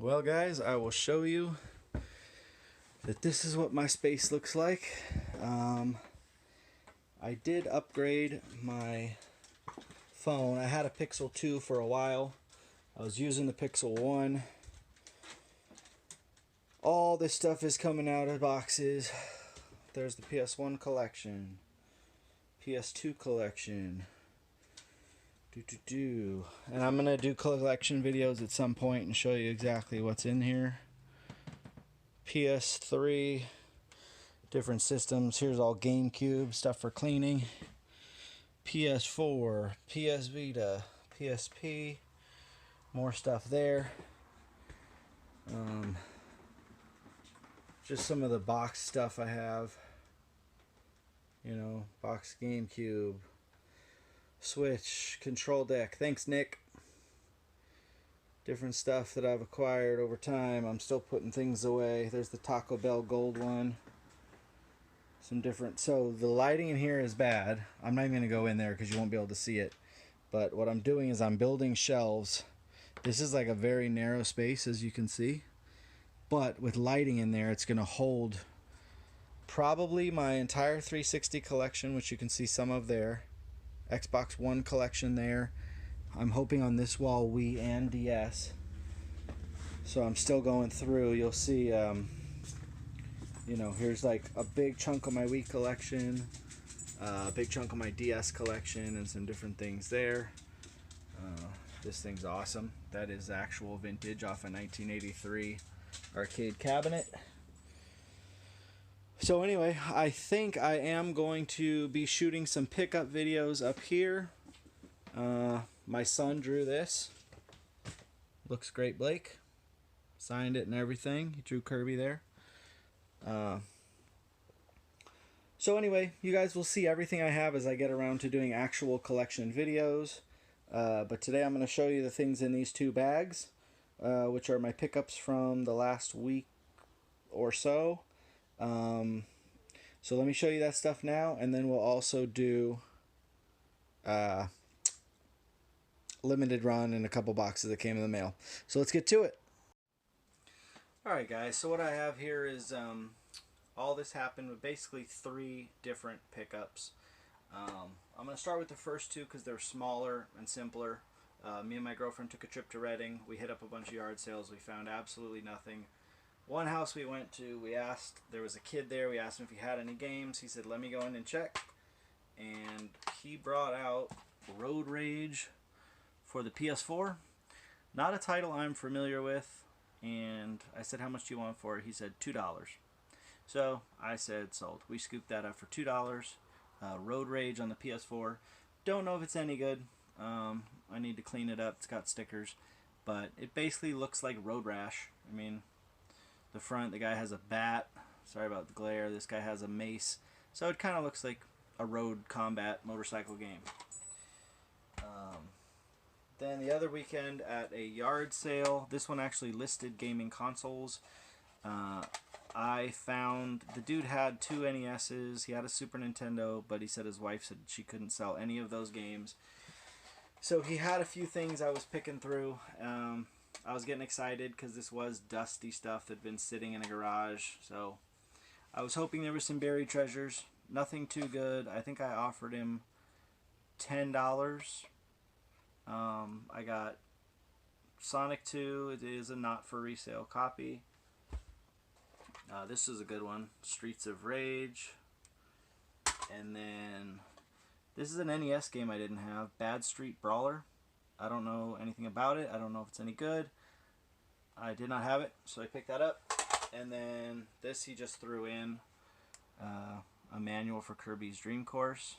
Well guys, I will show you that this is what my space looks like. I did upgrade my phone. I had a Pixel 2 for a while. I was using the Pixel 1. All this stuff is coming out of boxes. There's the PS1 collection, PS2 collection. And I'm gonna do collection videos at some point and show you exactly what's in here. PS3, different systems. Here's all GameCube stuff for cleaning. PS4, PS Vita, PSP, more stuff there. Just some of the box stuff I have. You know, box GameCube, Switch, control deck. Thanks, Nick. Different stuff that I've acquired over time. I'm still putting things away. There's the Taco Bell gold one. Some different. So the lighting in here is bad. I'm not even going to go in there because you won't be able to see it. But what I'm doing is I'm building shelves. This is like a very narrow space, as you can see. But with lighting in there, it's going to hold probably my entire 360 collection, which you can see some of there. Xbox One collection there. I'm hoping on this wall Wii and DS. So I'm still going through. You'll see, you know, here's like a big chunk of my Wii collection, a big chunk of my DS collection, and some different things there. This thing's awesome. That is actual vintage off a 1983 arcade cabinet. So anyway, I think I am going to be shooting some pickup videos up here. My son drew this. Looks great, Blake. Signed it and everything. He drew Kirby there. So anyway, you guys will see everything I have as I get around to doing actual collection videos. But today I'm going to show you the things in these two bags, which are my pickups from the last week or so. So let me show you that stuff now, and then we'll also do limited run and a couple boxes that came in the mail. So let's get to it. Alright guys, so what I have here is all this happened with basically 3 different pickups. I'm going to start with the first 2 because they're smaller and simpler. Me and my girlfriend took a trip to Reading. We hit up a bunch of yard sales. We found absolutely nothing. One house we went to, we asked, there was a kid there, we asked him if he had any games. He said, let me go in and check. And he brought out Road Rage for the PS4. Not a title I'm familiar with. And I said, how much do you want for it? He said, $2. So I said, sold. We scooped that up for $2. Road Rage on the PS4. Don't know if it's any good. I need to clean it up. It's got stickers. But it basically looks like Road Rash. I mean, the front, the guy has a bat. Sorry about the glare. This guy has a mace. So it kind of looks like a road combat motorcycle game. Then the other weekend at a yard sale, this one actually listed gaming consoles. I found the dude had 2 NESs. He had a Super Nintendo, but he said his wife said she couldn't sell any of those games. So he had a few things I was picking through. I was getting excited because this was dusty stuff that had been sitting in a garage. So I was hoping there were some buried treasures. Nothing too good. I think I offered him $10. I got Sonic 2. It is a not for resale copy. This is a good one. Streets of Rage. And then this is an NES game I didn't have. Bad Street Brawler. I don't know anything about it. I don't know if it's any good. I did not have it, so I picked that up. And then this he just threw in a manual for Kirby's Dream Course.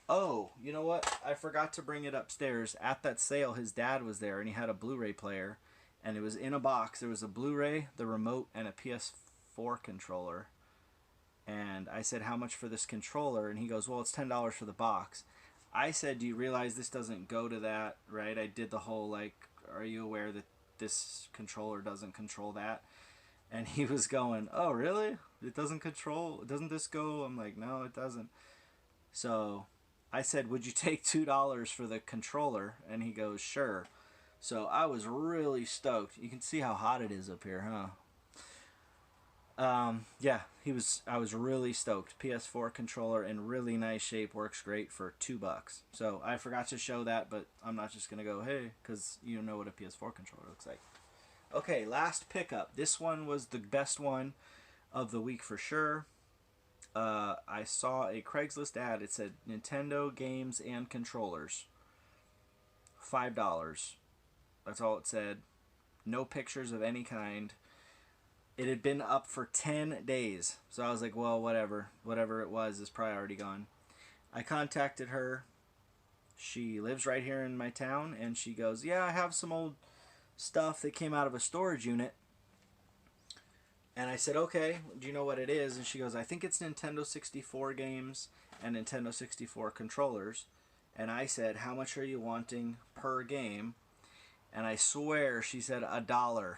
Oh, you know what? I forgot to bring it upstairs. At that sale, his dad was there, and he had a Blu-ray player. And it was in a box. There was a Blu-ray, the remote, and a PS4 controller. And I said, how much for this controller? And he goes, well, it's $10 for the box. I said, do you realize this doesn't go to that, right? I did the whole, like, are you aware that this controller doesn't control that? And he was going, oh, really? It doesn't control? Doesn't this go? I'm like, no, it doesn't. So I said, would you take $2 for the controller? And he goes, sure. So I was really stoked. You can see how hot it is up here, huh? Yeah, I was really stoked. PS4 controller in really nice shape, works great for $2. So I forgot to show that, but I'm not just gonna go, hey, because you know what a PS4 controller looks like. Okay, last pickup. This one was the best one of the week for sure. I saw a Craigslist ad. It said Nintendo games and controllers, $5. That's all it said. No pictures of any kind. It had been up for 10 days. So I was like, well, whatever. Whatever it was is probably already gone. I contacted her. She lives right here in my town, and she goes, yeah, I have some old stuff that came out of a storage unit. And I said, okay, do you know what it is? And she goes, I think it's Nintendo 64 games and Nintendo 64 controllers. And I said, how much are you wanting per game? And I swear she said $1.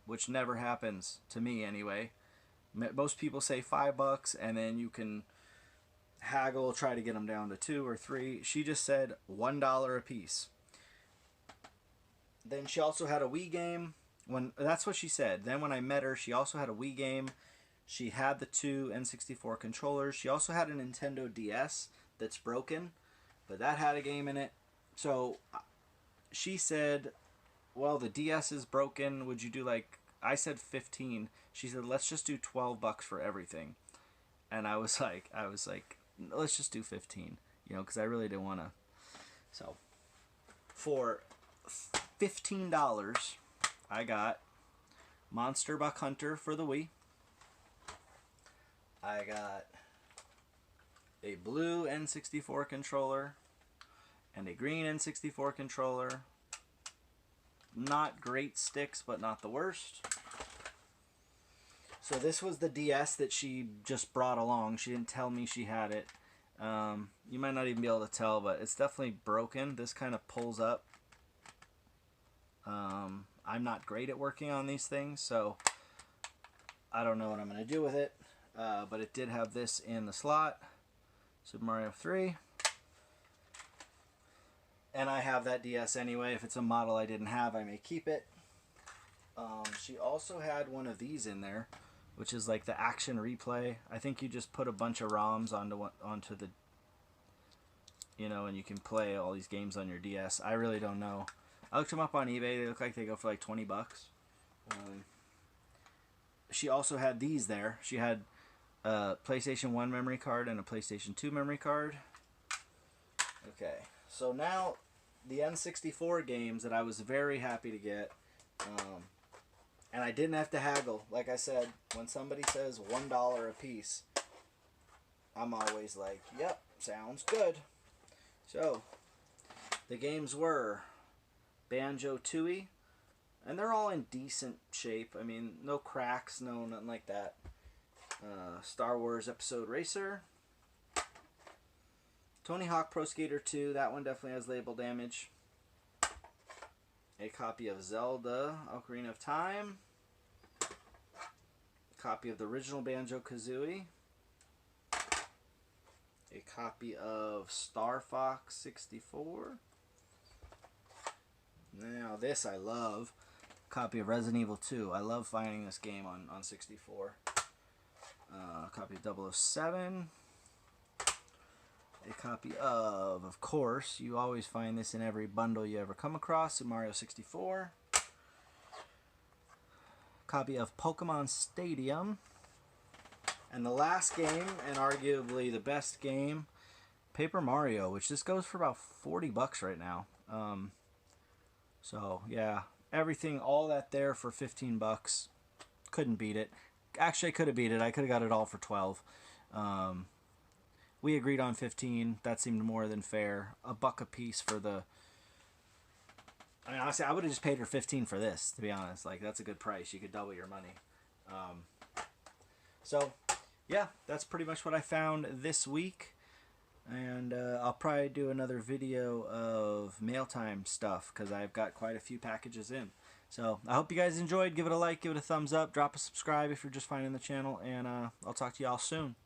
Which never happens to me anyway. Most people say $5, and then you can haggle, try to get them down to $2 or $3. She just said $1 a piece. Then she also had a Wii game. That's what she said. Then when I met her, she also had a Wii game. She had the 2 N64 controllers. She also had a Nintendo DS that's broken, but that had a game in it. So she said, well, the DS is broken. Would you do like, I said 15. She said, let's just do $12 for everything. And I was like, let's just do 15, you know, because I really didn't want to. So for $15, I got Monster Buck Hunter for the Wii. I got a blue N64 controller and a green N64 controller. Not great sticks, but not the worst. So this was the DS that she just brought along. She didn't tell me she had it. You might not even be able to tell, but it's definitely broken. This kind of pulls up. I'm not great at working on these things, so I don't know what I'm going to do with it. But it did have this in the slot. Super Mario 3. And I have that DS anyway. If it's a model I didn't have, I may keep it. She also had one of these in there, which is like the Action Replay. I think you just put a bunch of ROMs onto the, you know, and you can play all these games on your DS. I really don't know. I looked them up on eBay. They look like they go for like $20. She also had these there. She had a PlayStation 1 memory card and a PlayStation 2 memory card. Okay, so now the N64 games that I was very happy to get, and I didn't have to haggle. Like I said, when somebody says $1 a piece, I'm always like, yep, sounds good. So the games were Banjo-Tooie, and they're all in decent shape. I mean, no cracks, no nothing like that. Star Wars Episode Racer. Tony Hawk Pro Skater 2, that one definitely has label damage. A copy of Zelda Ocarina of Time. A copy of the original Banjo-Kazooie. A copy of Star Fox 64. Now this I love. A copy of Resident Evil 2. I love finding this game on 64. A copy of 007. A copy of course, you always find this in every bundle you ever come across, Super Mario 64. Copy of Pokemon Stadium. And the last game, and arguably the best game, Paper Mario, which this goes for about $40 right now. So, yeah, everything, all that there for $15. Couldn't beat it. Actually, I could have beat it. I could have got it all for $12. We agreed on 15. That seemed more than fair. $1 a piece for the... I mean, honestly, I would have just paid her 15 for this, to be honest. Like, that's a good price. You could double your money. So, yeah, that's pretty much what I found this week. And I'll probably do another video of mail time stuff, because I've got quite a few packages in. So, I hope you guys enjoyed. Give it a like, give it a thumbs up, drop a subscribe if you're just finding the channel, and I'll talk to y'all soon.